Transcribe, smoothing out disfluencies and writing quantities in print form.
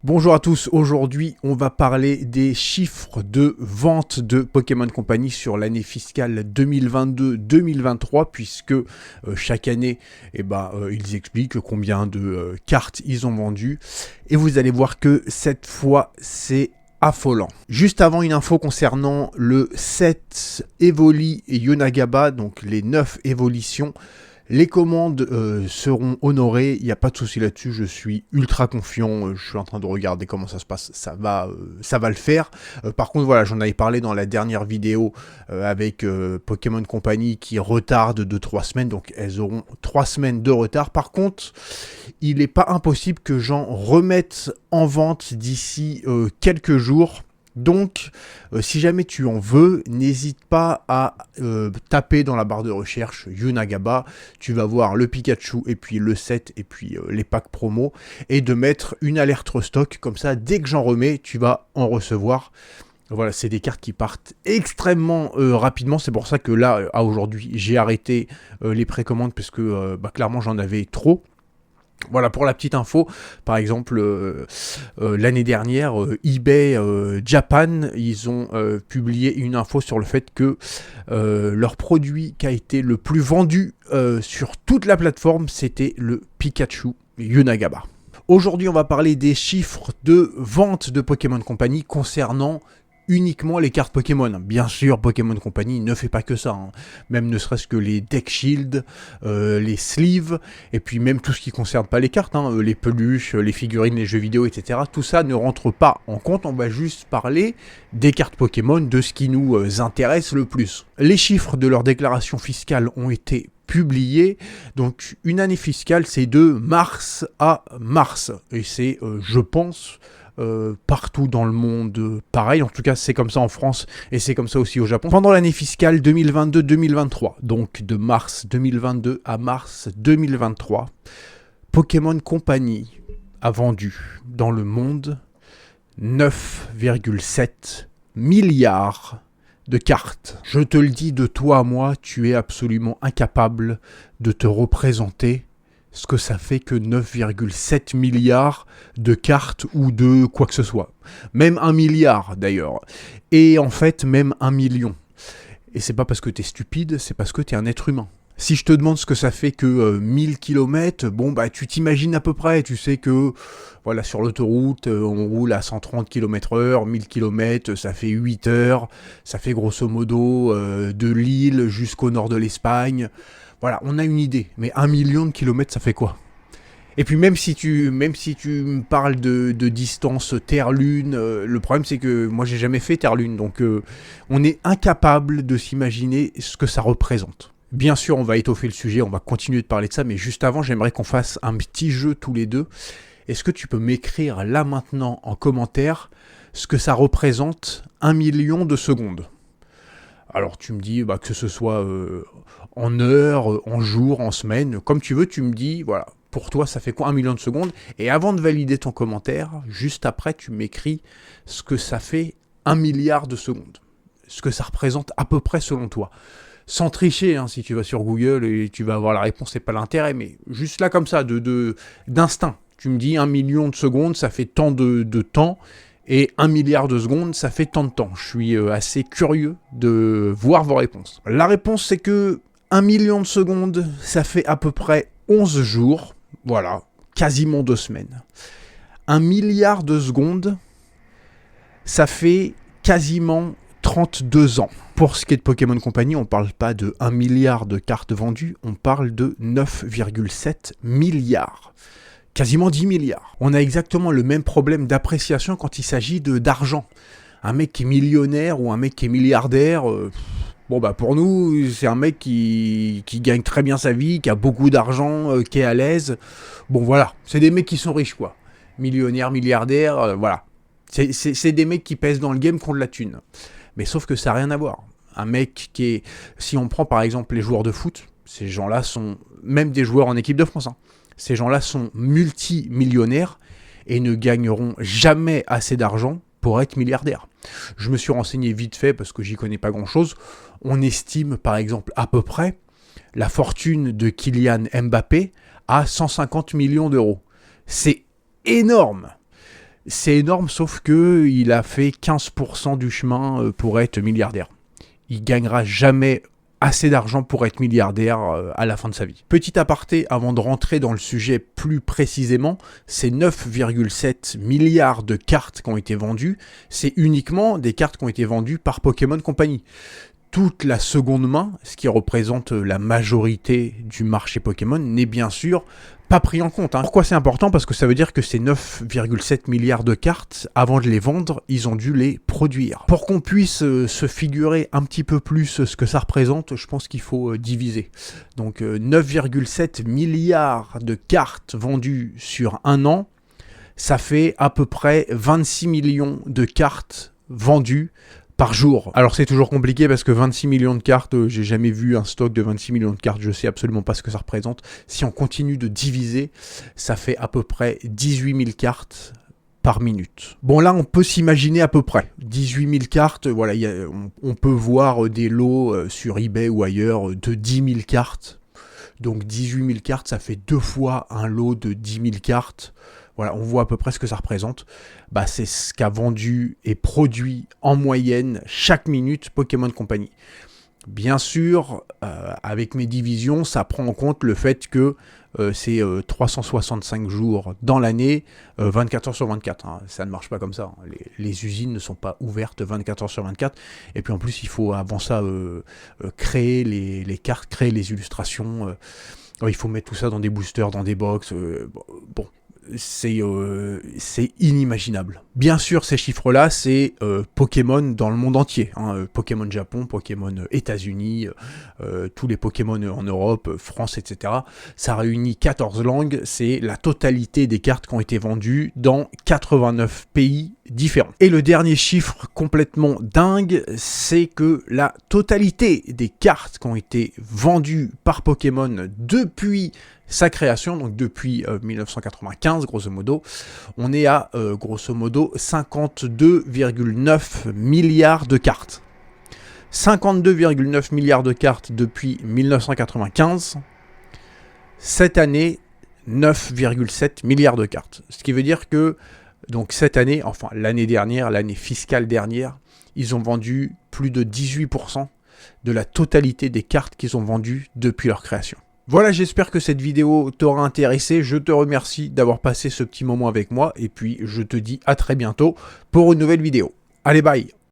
Bonjour à tous, aujourd'hui on va parler des chiffres de vente de Pokémon Company sur l'année fiscale 2022-2023 puisque chaque année ils expliquent combien de cartes ils ont vendues et vous allez voir que cette fois c'est affolant. Juste avant, une info concernant le set Evoli et Yonagaba, donc les 9 évolutions. Les commandes seront honorées, il n'y a pas de souci là-dessus, je suis ultra confiant, je suis en train de regarder comment ça se passe, ça va le faire. Par contre, voilà, j'en avais parlé dans la dernière vidéo avec Pokémon Company qui retarde de 3 semaines, donc elles auront 3 semaines de retard. Par contre, il n'est pas impossible que j'en remette en vente d'ici quelques jours. Donc, si jamais tu en veux, n'hésite pas à taper dans la barre de recherche Yonagaba. Tu vas voir le Pikachu et puis le set et puis les packs promo. Et de mettre une alerte restock. Comme ça, dès que j'en remets, tu vas en recevoir. Voilà, c'est des cartes qui partent extrêmement rapidement. C'est pour ça que là, à aujourd'hui, j'ai arrêté les précommandes parce que clairement, j'en avais trop. Voilà, pour la petite info, par exemple, l'année dernière, eBay Japan, ils ont publié une info sur le fait que leur produit qui a été le plus vendu sur toute la plateforme, c'était le Pikachu Yonagaba. Aujourd'hui, on va parler des chiffres de vente de Pokémon Company concernant uniquement les cartes Pokémon. Bien sûr, Pokémon Company ne fait pas que ça, hein. Même ne serait-ce que les deck shield, les sleeves, et puis même tout ce qui ne concerne pas les cartes, hein, les peluches, les figurines, les jeux vidéo, etc. Tout ça ne rentre pas en compte, on va juste parler des cartes Pokémon, de ce qui nous intéresse le plus. Les chiffres de leur déclaration fiscale ont été publiés, donc une année fiscale c'est de mars à mars, et c'est, je pense, partout dans le monde pareil, en tout cas c'est comme ça en France et c'est comme ça aussi au Japon. Pendant l'année fiscale 2022-2023, donc de mars 2022 à mars 2023, Pokémon Company a vendu dans le monde 9,7 milliards de cartes. Je te le dis, de toi à moi, tu es absolument incapable de te représenter ce que ça fait que 9,7 milliards de cartes ou de quoi que ce soit. Même 1 milliard d'ailleurs. Et en fait, même 1 million. Et c'est pas parce que t'es stupide, c'est parce que t'es un être humain. Si je te demande ce que ça fait que 1000 km, bon bah tu t'imagines à peu près, tu sais que voilà, sur l'autoroute, on roule à 130 km/h, 1000 km, ça fait 8 heures, ça fait grosso modo de Lille jusqu'au nord de l'Espagne. Voilà, on a une idée, mais 1 million de kilomètres, ça fait quoi? Et puis même si tu me parles de distance Terre-Lune, le problème c'est que moi j'ai jamais fait Terre-Lune, donc on est incapable de s'imaginer ce que ça représente. Bien sûr, on va étoffer le sujet, on va continuer de parler de ça, mais juste avant, j'aimerais qu'on fasse un petit jeu tous les deux. Est-ce que tu peux m'écrire là maintenant en commentaire ce que ça représente 1 million de secondes? Alors tu me dis que ce soit en heures, en jours, en semaines, comme tu veux, tu me dis, voilà, pour toi ça fait quoi 1 million de secondes? Et avant de valider ton commentaire, juste après tu m'écris ce que ça fait 1 milliard de secondes. Ce que ça représente à peu près selon toi. Sans tricher, hein, si tu vas sur Google et tu vas avoir la réponse, c'est pas l'intérêt, mais juste là comme ça, d'instinct. Tu me dis 1 million de secondes, ça fait tant de temps. Et 1 milliard de secondes, ça fait tant de temps. Je suis assez curieux de voir vos réponses. La réponse, c'est que 1 million de secondes, ça fait à peu près 11 jours. Voilà, quasiment 2 semaines. 1 milliard de secondes, ça fait quasiment 32 ans. Pour ce qui est de Pokémon Company, on ne parle pas de 1 milliard de cartes vendues, on parle de 9,7 milliards. Quasiment 10 milliards. On a exactement le même problème d'appréciation quand il s'agit d'argent. Un mec qui est millionnaire ou un mec qui est milliardaire, pour nous, c'est un mec qui gagne très bien sa vie, qui a beaucoup d'argent, qui est à l'aise. Bon voilà, c'est des mecs qui sont riches quoi. Millionnaires, milliardaires, voilà. C'est des mecs qui pèsent dans le game qui ont de la thune. Mais sauf que ça n'a rien à voir. Un mec qui est... Si on prend par exemple les joueurs de foot, ces gens-là sont... Même des joueurs en équipe de France, hein. Ces gens-là sont multimillionnaires et ne gagneront jamais assez d'argent pour être milliardaires. Je me suis renseigné vite fait parce que j'y connais pas grand-chose. On estime par exemple à peu près la fortune de Kylian Mbappé à 150 millions d'euros. C'est énorme. C'est énorme, sauf que il a fait 15% du chemin pour être milliardaire. Il gagnera jamais assez d'argent pour être milliardaire à la fin de sa vie. Petit aparté, avant de rentrer dans le sujet plus précisément, ces 9,7 milliards de cartes qui ont été vendues, c'est uniquement des cartes qui ont été vendues par Pokémon Company. Toute la seconde main, ce qui représente la majorité du marché Pokémon, n'est bien sûr pas pris en compte. Pourquoi c'est important? Parce que ça veut dire que ces 9,7 milliards de cartes, avant de les vendre, ils ont dû les produire. Pour qu'on puisse se figurer un petit peu plus ce que ça représente, je pense qu'il faut diviser. Donc 9,7 milliards de cartes vendues sur un an, ça fait à peu près 26 millions de cartes vendues par jour. Alors c'est toujours compliqué parce que 26 millions de cartes, j'ai jamais vu un stock de 26 millions de cartes, je sais absolument pas ce que ça représente. Si on continue de diviser, ça fait à peu près 18 000 cartes par minute. Bon là on peut s'imaginer à peu près. 18 000 cartes, voilà, on peut voir des lots sur eBay ou ailleurs de 10 000 cartes. Donc 18 000 cartes, ça fait 2 fois un lot de 10 000 cartes. Voilà, on voit à peu près ce que ça représente. Bah, c'est ce qu'a vendu et produit en moyenne chaque minute Pokémon Company. Bien sûr, avec mes divisions, ça prend en compte le fait que c'est 365 jours dans l'année, 24 heures sur 24. Hein. Ça ne marche pas comme ça. Hein. Les usines ne sont pas ouvertes 24 heures sur 24. Et puis en plus, il faut avant ça créer les cartes, créer les illustrations. Il faut mettre tout ça dans des boosters, dans des box. Bon. C'est inimaginable. Bien sûr, ces chiffres-là, c'est Pokémon dans le monde entier. Hein, Pokémon Japon, Pokémon États-Unis, tous les Pokémon en Europe, France, etc. Ça réunit 14 langues. C'est la totalité des cartes qui ont été vendues dans 89 pays différents. Et le dernier chiffre complètement dingue, c'est que la totalité des cartes qui ont été vendues par Pokémon depuis sa création, donc depuis 1995, grosso modo, on est à, grosso modo, 52,9 milliards de cartes. 52,9 milliards de cartes depuis 1995. Cette année, 9,7 milliards de cartes. Ce qui veut dire que, donc cette année, enfin l'année dernière, l'année fiscale dernière, ils ont vendu plus de 18% de la totalité des cartes qu'ils ont vendues depuis leur création. Voilà, j'espère que cette vidéo t'aura intéressé. Je te remercie d'avoir passé ce petit moment avec moi. Et puis, je te dis à très bientôt pour une nouvelle vidéo. Allez, bye!